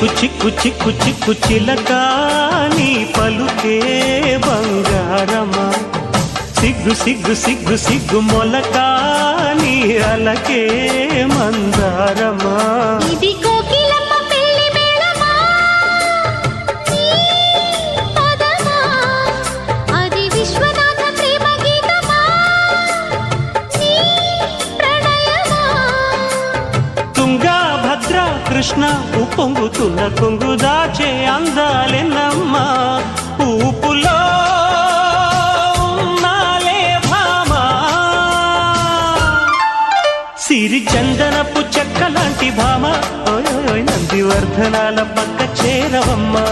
చిక్కు చిక్కు చిక్కు చిక్కు చిలక నీ పలుకే బంగారమా సిగ్గు సిగ్గు సిగ్గు సిగ్గు మొలక నీ అలకే మందారమా ఇది కోకిలమ్మ పెళ్లి మేళమా పదమా అది విశ్వనాథ ప్రేమ గీతమా నీ ప్రణయమా తుంగా భద్ర కృష్ణ ఉప్పొంగుతున్న కొంగు దాచే అందాలెన్నమ్మా ఊపులో సిరి చందనపు చెక్క లాంటి భామ నందివర్ధనాల పక్క చేరవమ్మా